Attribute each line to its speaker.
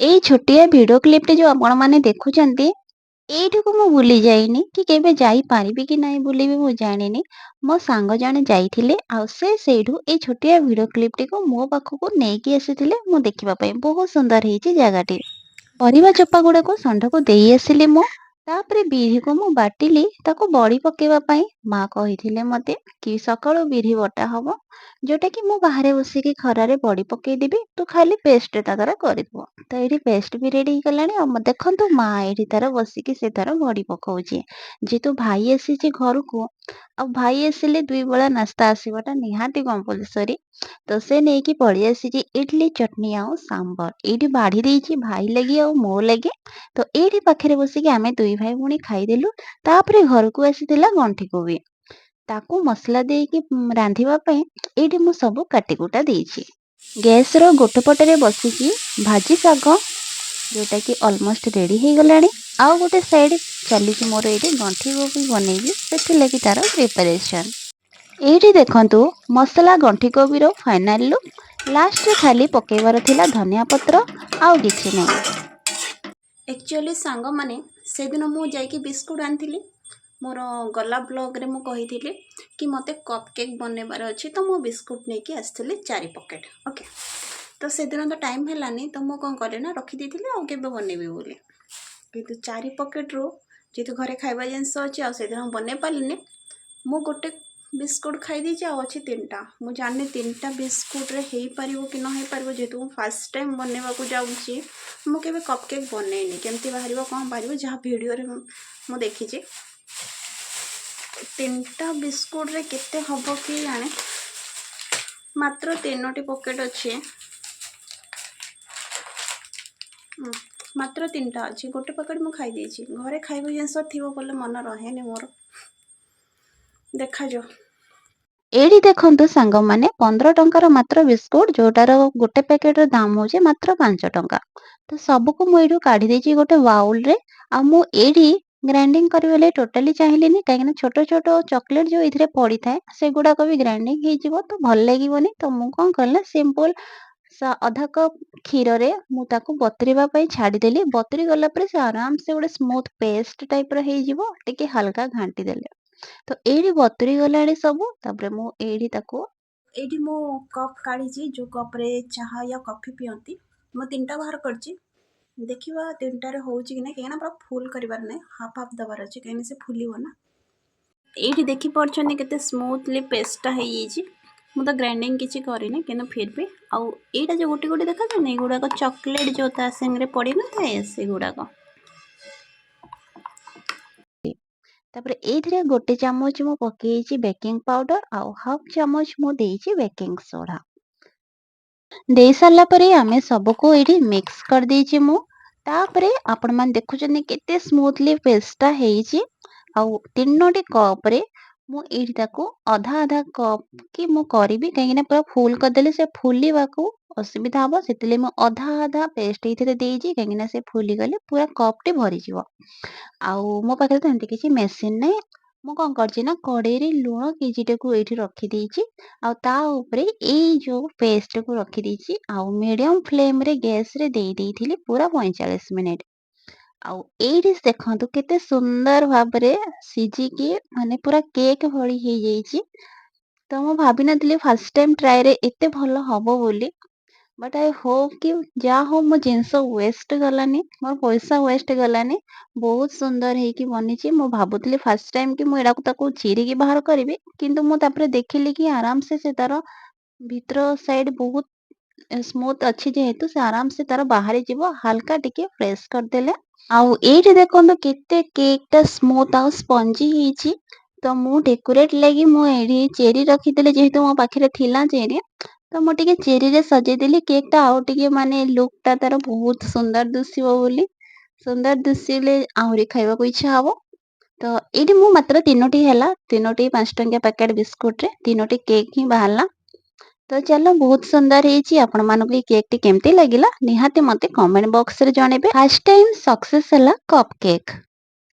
Speaker 1: ଏଇ ଛୋଟିଆ ଭିଡିଓ କ୍ଲିପଟି ଯୋଉ ଆପଣମାନେ ଦେଖୁଛନ୍ତି, ଏଇଠିକୁ ମୁଁ ବୁଲି ଯାଇନି କି କେବେ ଯାଇପାରିବି କି ନାହିଁ ବୋଲି ବି ମୁଁ ଜାଣିନି। ମୋ ସାଙ୍ଗ ଜଣେ ଯାଇଥିଲେ ଆଉ ସେ ସେଇଠୁ ଏଇ ଛୋଟିଆ ଭିଡିଓ କ୍ଲିପଟିକୁ ମୋ ପାଖକୁ ନେଇକି ଆସିଥିଲେ ମୁଁ ଦେଖିବା ପାଇଁ। ବହୁତ ସୁନ୍ଦର ହେଇଛି ଜାଗାଟି। ପରିବା ଚୋପା ଗୁଡାକୁ ଷଣ୍ଢକୁ ଦେଇ ଆସିଲି ମୁଁ। ତାପରେ ବିରିକୁ ମୁଁ ବାଟିଲି ତାକୁ ବଡି ପକେଇବା ପାଇଁ। ମା କହିଥିଲେ ମତେ କି ସକାଳୁ ବିରି ବଟା ହବ, ଯୋଉଟା କି ମୁଁ ବାହାରେ ବସିକି ଖରାରେ ବଡି ପକେଇଦେବି, ତୁ ଖାଲି ପେଷ୍ଟ ତା ଦ୍ୱାରା କରିଦବୁ। ତ ଏଇଠି ପେଷ୍ଟ ବି ରେଡି ହେଇଗଲାଣି। ଆଉ ଦେଖନ୍ତୁ ମା ଏଇଠି ତାର ବସିକି ସେ ତାର ବଡି ପକଉଛି। ଯେହେତୁ ଭାଇ ଆସିଛି ଘରକୁ, ଆଉ ଭାଇ ଆସିଲେ ଦୁଇ ବେଳା ନାସ୍ତା ଆସିବାଟା ନିହାତି କମ୍ପଲସରୀ। ତ ସେ ନେଇକି ପଳେଇ ଆସିଛି ଇଡଲି ଚଟନି ଆଉ ସାମ୍ବର। ଏଇଠି ବାଢି ଦେଇଛି ଭାଇ ଲାଗି ଆଉ ମୋ ଲାଗି। ତ ଏଇଠି ପାଖରେ ବସିକି ଆମେ ଦୁଇ ଭାଇ ଭଉଣୀ ଖାଇଦେଲୁ। ତାପରେ ଘରକୁ ଆସିଥିଲା ଗଣ୍ଠି କୋବି, ତାକୁ ମସଲା ଦେଇକି ରାନ୍ଧିବା ପାଇଁ ଏଇଠି ମୁଁ ସବୁ କାଟିକୁଟା ଦେଇଛି। ଗ୍ୟାସ ର ଗୋଟେ ପଟରେ ବସିଛି ଭାଜି ଶାଗ, ଯୋଉଟା କି ଅଲମୋଷ୍ଟ ରେଡି ହେଇଗଲାଣି। ଆଉ ଗୋଟେ ସାଇଡ ଚାଲିଛି ମୋର ଏଇଠି ଗଣ୍ଠି କୋବି ବନେଇବି, ସେଥିଲାଗି ତାର ପ୍ରିପାରେସନ। ଏଇଠି ଦେଖନ୍ତୁ ମସଲା ଗଣ୍ଠି କୋବିର ଫାଇନାଲ ଲୁକ୍। ଲାଷ୍ଟରେ ଖାଲି ପକେଇବାର ଥିଲା ଧନିଆ ପତ୍ର, ଆଉ କିଛି ନାହିଁ।
Speaker 2: ଆକ୍ଚୁଆଲି ସାଙ୍ଗମାନେ ସେଦିନ ମୁଁ ଯାଇକି ବିସ୍କୁଟ୍ ଆଣିଥିଲି। ମୋର ଗଲା ବ୍ଲଗ୍ରେ ମୁଁ କହିଥିଲି କି ମୋତେ କପ୍ କେକ୍ ବନେଇବାର ଅଛି, ତ ମୁଁ ବିସ୍କୁଟ୍ ନେଇକି ଆସିଥିଲି 4 ପକେଟ୍। ଓକେ, ତ ସେଦିନ ତ ଟାଇମ୍ ହେଲାନି, ତ ମୁଁ କ'ଣ କଲି ନା ରଖିଦେଇଥିଲି ଆଉ କେବେ ବନେଇବି ବୋଲି। କିନ୍ତୁ 4 ପକେଟ୍ରୁ ଯେହେତୁ ଘରେ ଖାଇବା ଜିନିଷ ଅଛି ଆଉ ସେଦିନ ବନେଇ ପାରିଲିନି, ମୁଁ ଗୋଟେ ବିସ୍କୁଟ୍ ଖାଇ ଦେଇଛି ଆଉ ଅଛି 3ଟା। ମୁଁ ଜାଣିନି 3ଟା ବିସ୍କୁଟ୍ରେ ହେଇପାରିବ କି ନ ହେଇପାରିବ। ଯେହେତୁ ମୁଁ ଫାର୍ଷ୍ଟ ଟାଇମ୍ ବନେଇବାକୁ ଯାଉଛି, ମୁଁ କେବେ କପ୍ କେକ୍ ବନେଇନି, କେମିତି ବାହାରିବ କ'ଣ ବାହାରିବ ଯାହା ଭିଡ଼ିଓରେ ମୁଁ ଦେଖିଛି। 3ଟା ବିସ୍କୁଟ୍ରେ କେତେ ହେବ କି ଜାଣେ, ମାତ୍ର 3ଟି ପକେଟ୍ ଅଛି। ମାତ୍ର 3ଟା ଅଛି, ଗୋଟେ ପକେଟ୍ ମୁଁ ଖାଇ ଦେଇଛି। ଘରେ ଖାଇବା ଜିନିଷ ଥିବ ବୋଲେ ମନ ରହେନି ମୋର, ଦେଖାଯାଉ।
Speaker 1: ଏଇଠି ଦେଖନ୍ତୁ ସାଙ୍ଗମାନେ 15 ଟଙ୍କାର ମାତ୍ର ବିସ୍କୁଟ, ଯୋଉଟାର ଗୋଟେ ପ୍ୟାକେଟର ଦାମ ହଉଛି ମାତ୍ର 5 ଟଙ୍କା। ତ ସବୁକୁ ମୁଁ ଏଇଠୁ କାଢି ଦେଇଛି ଗୋଟେ ବାଉଲରେ। ଆଉ ମୁଁ ଏଇଠି ଗ୍ରାଇଣ୍ଡିଙ୍ଗ କରିବା ଲାଗି ଟୋଟାଲି ଚାହିଁଲିନି, କାହିଁକିନା ଛୋଟ ଛୋଟ ଚକୋଲେଟ ଯୋଉ ଏଥିରେ ପଡିଥାଏ ସେଗୁଡାକ ବି ଗ୍ରାଇଣ୍ଡିଙ୍ଗ ହେଇଯିବ, ତ ଭଲ ଲାଗିବନି। ତ ମୁଁ କ'ଣ କଲି ନା ସିମ୍ପଲ ଅଧା କପ୍ କ୍ଷୀରରେ ମୁଁ ତାକୁ ବତୁରିବା ପାଇଁ ଛାଡ଼ିଦେଲି। ବତୁରି ଗଲା ପରେ ସେ ଆରାମସେ ଗୋଟେ ସ୍ମୁଥ ପେଷ୍ଟ ଟାଇପର ହେଇଯିବ, ଟିକେ ହାଲକା ଘାଣ୍ଟି ଦେଲେ। ତ ଏଇଠି ବତୁରି ଗଲାଣି ସବୁ। ତାପରେ ମୁଁ
Speaker 2: ଏଇଠି ମୁଁ କପ୍ କାଢ଼ିଛି, ଯେଉଁ କପ୍ରେ ଚାହା ୟା କଫି ପିଅନ୍ତି। ମୁଁ 3ଟା ବାହାର କରିଛି। ଦେଖିବା 3ଟାରେ ହେଉଛି କି ନାହିଁ, କାହିଁକିନା ପୁରା ଫୁଲ୍ କରିବାର ନାହିଁ, ହାଫ୍ ହାଫ୍ ଦେବାର ଅଛି, କାହିଁକିନା ସେ ଫୁଲିବ ନା। ଏଇଠି ଦେଖିପାରୁଛନ୍ତି କେତେ ସ୍ମୁଥଲି ପେଷ୍ଟଟା ହେଇଯାଇଛି। ମୁଁ ତ ଗ୍ରାଇଣ୍ଡିଙ୍ଗ କିଛି କରିନି, କିନ୍ତୁ ଫିର୍ ବି ଆଉ ଏଇଟା ଯେଉଁ ଗୋଟି ଗୋଟି ଦେଖାଯାଉନି, ଏଗୁଡ଼ାକ ଚକୋଲେଟ୍ ଯେଉଁ ତା ସାଙ୍ଗରେ ପଡ଼ିନଥାଏ ସେଗୁଡ଼ାକ।
Speaker 1: ତାପରେ ଏଇଥିରେ ଗୋଟେ ଚାମଚ ମୁଁ ପକେଇଛି ବେକିଂ ପାଉଡର, ଆଉ ହାଫ୍ ଚାମଚ ମୁଁ ଦେଇଛି ବେକିଂ ସୋଡା। ଦେଇ ସାରିଲା ପରେ ଆମେ ସବୁକୁ ଏଇଠି ମିକ୍ସ କରିଦେଇଛି ମୁଁ। ତାପରେ ଆପଣମାନେ ଦେଖୁଛନ୍ତି କେତେ ସ୍ମୁଥଲି ପେଷ୍ଟଟା ହେଇଛି। ଆଉ 3ଟି କପରେ ମୁଁ ଏଇଠି ତାକୁ ଅଧା ଅଧା କପ୍ କି ମୁଁ କରିବି, କାହିଁକିନା ପୁରା ଫୁଲ୍ କରିଦେଲେ ସେ ଫୁଲିବାକୁ ଅସୁବିଧା ହବ। ସେଥିଲାଗି ମୁଁ ଅଧା ଅଧା ପେଷ୍ଟ ଏଇଥିରେ ଦେଇଛି, କାହିଁକିନା ସେ ଫୁଲିଗଲେ ପୁରା କପ୍ଟି ଭରିଯିବ। ଆଉ ମୋ ପାଖରେ ତ ଏମିତି କିଛି ମେସିନ୍ ନାହିଁ। ମୁଁ କ'ଣ କରିଛି ନା କଡ଼େଇରେ ଲୁଣ କେଜିଟାକୁ ଏଇଠି ରଖିଦେଇଛି। ଆଉ ତା ଉପରେ ଏଇ ଯୋଉ ପେଷ୍ଟକୁ ରଖିଦେଇଛି। ଆଉ ମିଡ଼ିୟମ ଫ୍ଲେମ୍ରେ ଗ୍ୟାସରେ ଦେଇଥିଲି ପୁରା 45 ମିନିଟ୍। ଆଉ ଏଇଠି ଦେଖନ୍ତୁ କେତେ ସୁନ୍ଦର ଭାବରେ ସିଝିକି ମାନେ ପୁରା କେକ୍ ଭଳି ହେଇଯାଇଛି। ତ ମୁଁ ଭାବିନଥିଲି ଫାର୍ଷ୍ଟ ଟାଇମ୍ ଟ୍ରାଏରେ ଏତେ ଭଲ ହବ ବୋଲି। ବଟ୍ ଆଇ ହୋପ୍ କି ଯାହା ହଉ ମୋ ଜିନିଷ ୱେଷ୍ଟ ଗଲାନି, ମୋର ପଇସା ୱେଷ୍ଟ ଗଲାନି। ବହୁତ ସୁନ୍ଦର ହେଇକି ବନିଛି। ମୁଁ ଭାବୁଥିଲି ଫାର୍ଷ୍ଟ ଟାଇମ୍ କି ମୁଁ ଏଟାକୁ ତାକୁ ଚିରିକି ବାହାର କରିବି, କିନ୍ତୁ ମୁଁ ତାପରେ ଦେଖିଲି କି ଆରାମସେ ସେ ତାର ଭିତର ସାଇଡ୍ ବହୁତ ସ୍ମୁଥ ଅଛି, ଯେହେତୁ ସେ ଆରାମସେ ତାର ବାହାରି ଯିବ ହାଲକା ଟିକେ ପ୍ରେସ୍ କରିଦେଲେ। ଆଉ ଏଇଠି ଦେଖନ୍ତୁ କେତେ କେକ୍‌ଟା ସ୍ମୁଥ ଆଉ ସ୍ପଞ୍ଜି ହେଇଛି। ତ ମୁଁ ଡେକୋରେଟ୍ ଲାଗି ମୁଁ ଏଇଠି ଚେରି ରଖିଥିଲି, ଯେହେତୁ ମୋ ପାଖରେ ଥିଲା ଚେରି। ତ ମୁଁ ଟିକେ ଚେରିରେ ସଜେଇଦେଲି କେକ୍‌ଟା, ଆଉ ଟିକେ ମାନେ ଲୁକ୍‌ଟା ତାର ବହୁତ ସୁନ୍ଦର ଦିଶିବ ବୋଲି। ସୁନ୍ଦର ଦିଶିଲେ ଆହୁରି ଖାଇବାକୁ ଇଚ୍ଛା ହବ। ତ ଏଇଠି ମୁଁ ମାତ୍ର 3ଟି ହେଲା, 3ଟି 5 ଟଙ୍କିଆ ପ୍ୟାକେଟ୍ ବିସ୍କୁଟରେ 3ଟି କେକ୍ ହିଁ ବାହାରିଲା। ତ ଚାଲ, ବହୁତ ସୁନ୍ଦର ହେଇଛି। ଆପଣମାନଙ୍କୁ ଏଇ କେକ୍‌ଟି କେମିତି ଲାଗିଲା ନିହାତି ମୋତେ କମେଣ୍ଟ ବକ୍ସରେ ଜଣେଇବେ। ଫାର୍ଷ୍ଟ ଟାଇମ୍ ସକ୍ସେସ୍ ହେଲା କପ୍ କେକ୍।